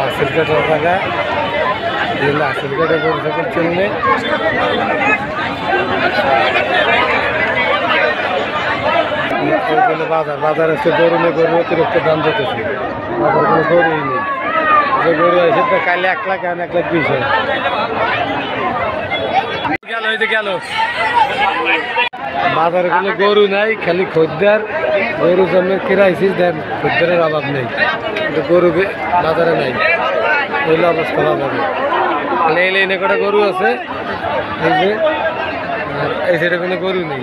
হাসিল কাটার জায়গা, হাসিল কাটা গরু সকল চললে বাজার বাজার হচ্ছে গরু নিয়ে গরু অতিরিক্ত দাম যেতেছে, বাজার কোনো গরুই নেই। যে গরু আছে তো কালে 1 লাখ 1,20,000 গেল, এই যে গেল। বাজারে কোনো গরু নাই, খালি খদ্দের। গরু জন্য কিরাইছিস দেন, খদ্দের অভাব নেই, কিন্তু গরু বাজারে নাই। এইগুলো অবস্থা বাজারে। এই লাইনে কটা গরু আছে, এই যে এই সাইডে কোনো গরু নেই,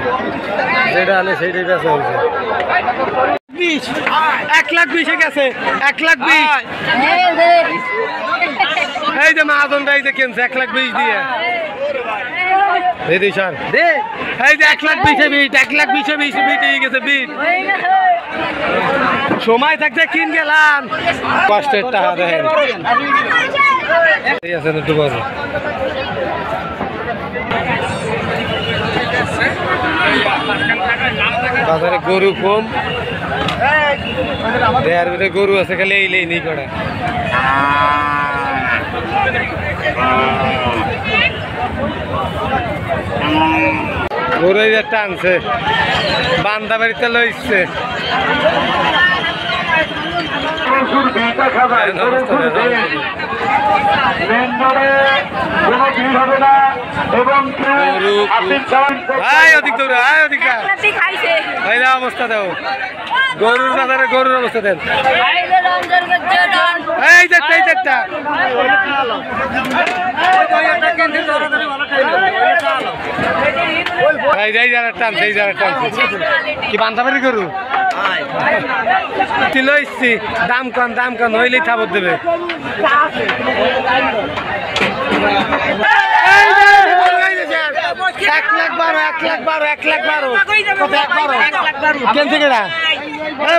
যেটা আনে সেইটাই বেচা হয়েছে। 1,20,000 গেছে, 1,20,000। এই যে মাহাজনটা এই যে কিনছে 1,20,000 দিয়ে। এই যে 1,20,000 বিট, 1,20,000 বিট হয়ে গেছে বিট। সময় থাকতে কিন গেলাম, কষ্টের টাকা দেখেন। এই আছে একটু বড় বাজারে গরু কম, দেয়ার ভিতরে গরু আছে খালি এই লেই নেই কটা। গরু টানছে, বান্দা বাড়িতে লইছে। অবস্থা দেও গরুর বাজারে, গরুর অবস্থা দেন। এই চারটা কি বান্ধাবাড়ি গরু লইছি, দাম কম হইলেই খাবার দেবে। 1,12,000 কেন থেকে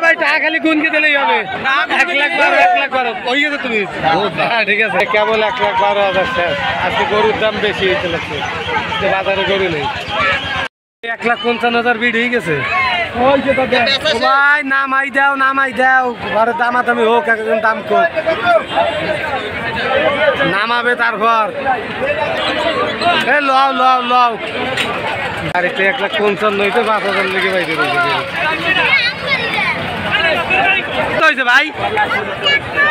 ভাই টাকা খালি গুনকে দিলেই হবে। 1,12,000 ওই গেছে তুমি। হ্যাঁ ঠিক আছে, কেবল 1,12,000 শেষ। আজকে গরুর দাম বেশি হয়েছে লাগছে, বাজারে গরু নেই। 1,55,000 বিড হয়ে গেছে। ভাই নামাই দাও, ঘরের দামাদামি হোক, একজন দাম কম নামাবে। তারপর লও গাড়িতে 1,55,000 হইতে 5,000 লেগে বাইরে হয়েছে ভাই।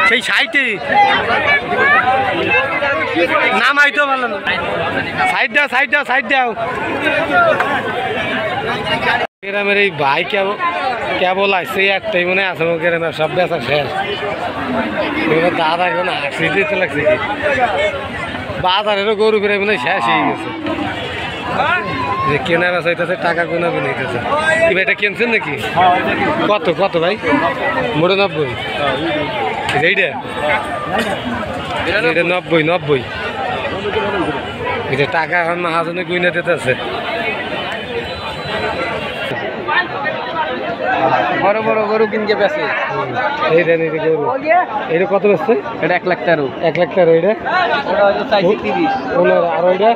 সেই 60 নামাই তো ভালো না। সাইড দাও। গ্রামের এই ভাই কেবল আসছে, একটাই মনে আছে গ্রামের সব বেচা শেষ। দাদা এখন হাসি দিতে লাগছে কি, বাজারেরও গরু ফিরে মনে শেষ হয়ে গেছে। কেনা বেচা হইতেছে, টাকা গোনা নিতেছে। কি ভাই এটা কিনছেন নাকি? কত ভাই? 90। এইটা 90। এটা টাকা এখন মাহাজনে গুইনা দিতেছে। বড় বড় গরু কিনকে বেছে। এই দেন এই গরু, এটা কত বেচছে? এটা 1,13,000। 1,13,000 এটা? ওটা হলো 30। আর ওইটা?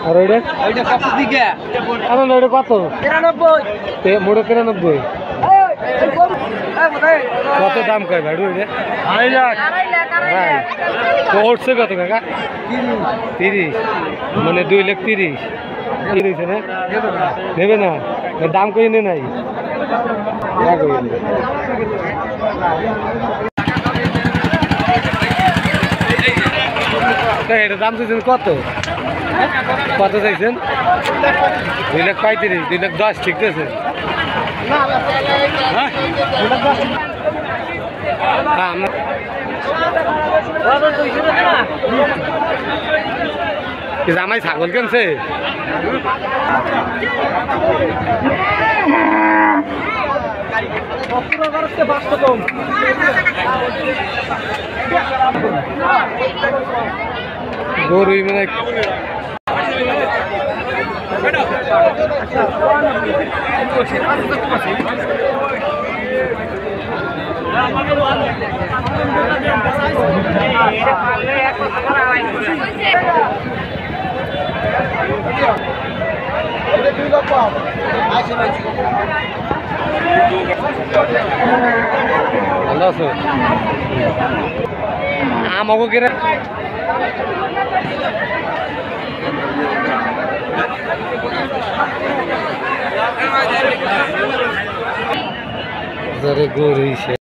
আর ওইটা? ওইটা কত দিকে? আরে না, এটা কত? 93। মোড়ে 93। কত দাম কয় ভাই ওইটা? 2,50,000। উঠছে কত কাকা? 30। মানে 2,30,000 না? নেবে না, দাম কই নে নাই। এটা দাম চাইছেন কত চাইছেন? 2,35,000, 2,10,000 ঠিক আছে। জামাই ছাগল কেনছে? গরুই মানে ভালো আছো? আমাকে কিরা গরু